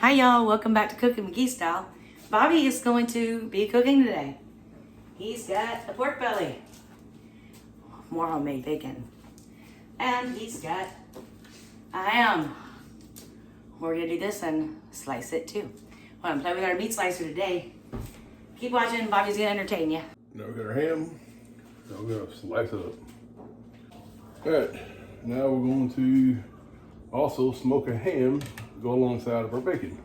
Hi y'all, welcome back to Cooking McGee Style. Bobby is going to be cooking today. He's got a pork belly, more homemade bacon, and he's got a ham. We're gonna do this and slice it too. We're gonna play with our meat slicer today. Keep watching, Bobby's gonna entertain you. Now we got our ham, now we're gonna slice it up. All right, now we're going to also smoke a ham, go alongside of our bacon.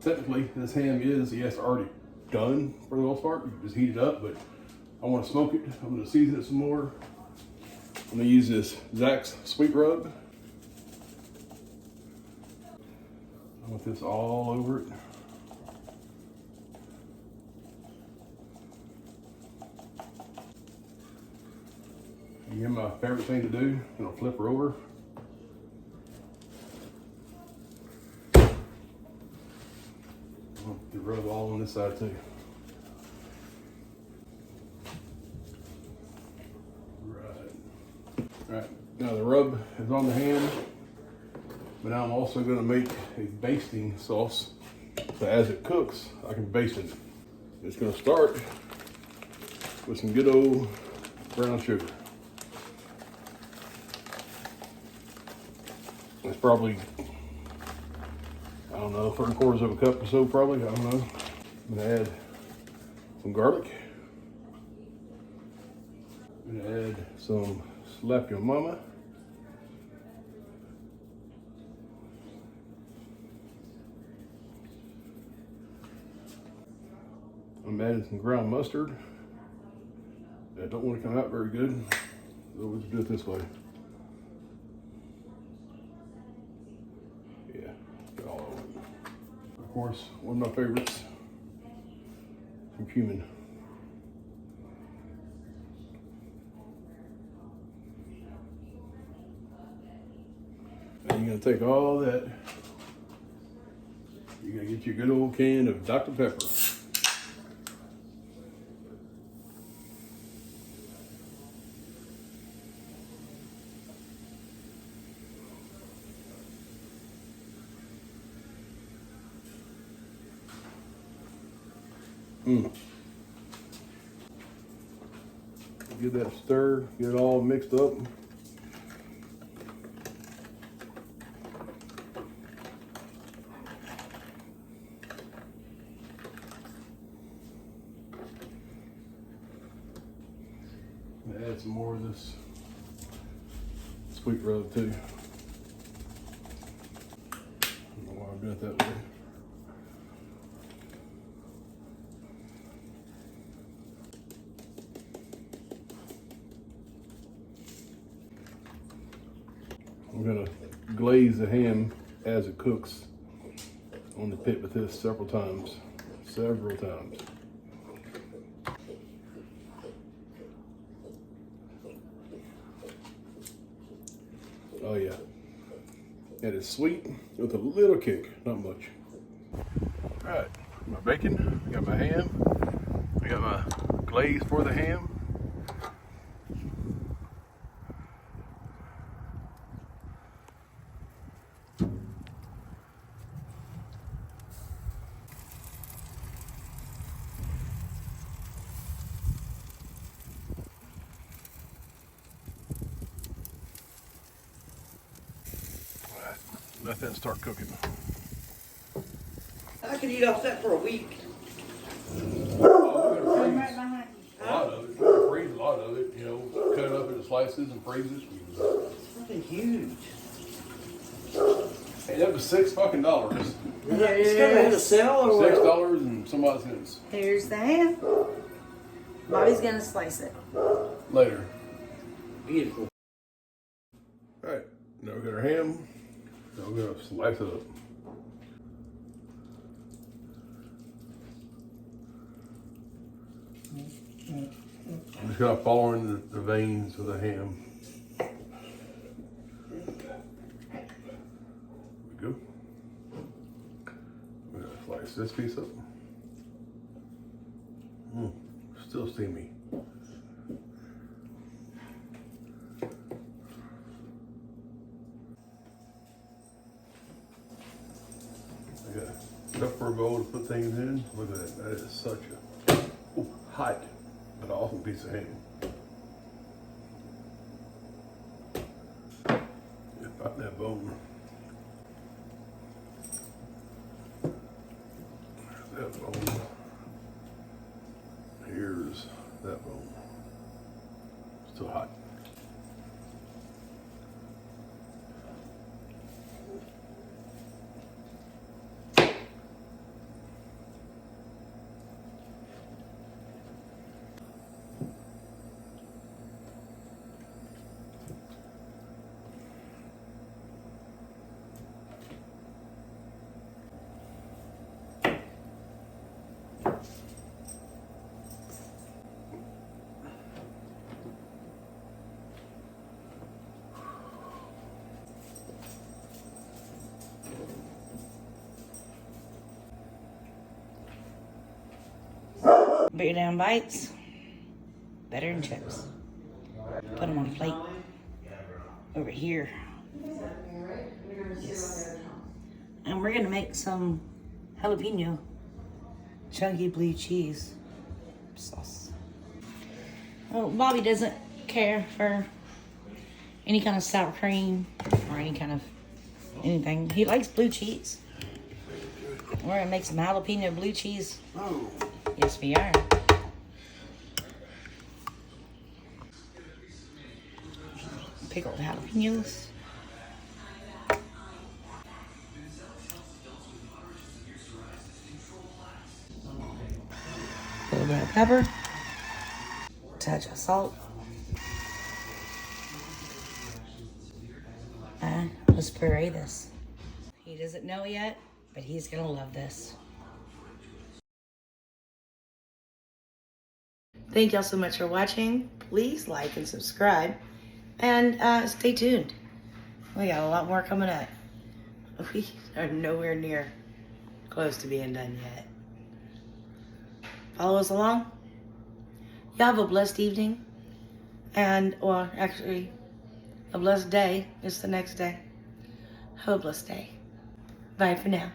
Technically, this ham is, yes, already done for the most part. You can just heat it up, but I want to smoke it. I'm going to season it some more. I'm going to use this Zach's sweet rub. I want this all over it. Again, my favorite thing to do, I'm going to flip her over. To rub all on this side too. Right, now the rub is on the ham, but now I'm also going to make a basting sauce, so as it cooks, I can baste it. It's going to start with some good old brown sugar. It's probably, I don't know, 3/4 of a cup or so probably, I don't know. I'm gonna add some garlic. I'm gonna add some slap your mama. I'm adding some ground mustard. I don't want to come out very good, so let's do it this way. Yeah, get all over it. Of course, one of my favorites, some cumin. And you're gonna take all that, you're gonna get your good old can of Dr. Pepper. Get that stir, get it all mixed up. Add some more of this sweet rub too. I don't know why I'm doing it that way. I'm gonna glaze the ham as it cooks on the pit with this several times. Oh yeah, and it's sweet with a little kick, not much. All right, my bacon, I got my ham, I got my glaze for the ham. Let that start cooking. I could eat off that for a week. We're gonna freeze a lot of it. We're gonna freeze a lot of it. You know, cut it up into slices and freeze it. Something huge. Hey, that was $6 Is that going to sell or what? $6 and some odd cents. Here's the ham. Bobby's gonna slice it. Later. Beautiful. All right, now we got our ham. Now we're gonna slice it up. I'm just kind of following the veins of the ham. There we go. We're gonna slice this piece up. Still steamy. bowl to put things in. Look at that. That is such a hot but awesome piece of ham. Pop that bone. There's that bone. Here's that bone. Still hot. Bigger down bites, better than chips. Put them on a plate over here. Yes. And we're gonna make some jalapeno chunky blue cheese sauce. Oh, Bobby doesn't care for any kind of sour cream or any kind of anything. He likes blue cheese. We're gonna make some jalapeno blue cheese. Oh. Yes, we are. Pickled jalapenos. A little bit of pepper. Touch of salt. And let's puree this. He doesn't know yet, but he's gonna love this. Thank y'all so much for watching. Please like and subscribe. And stay tuned. We got a lot more coming up. We are nowhere near close to being done yet. Follow us along. Y'all have a blessed evening. And, well, actually, a blessed day. It's the next day. Have a blessed day. Bye for now.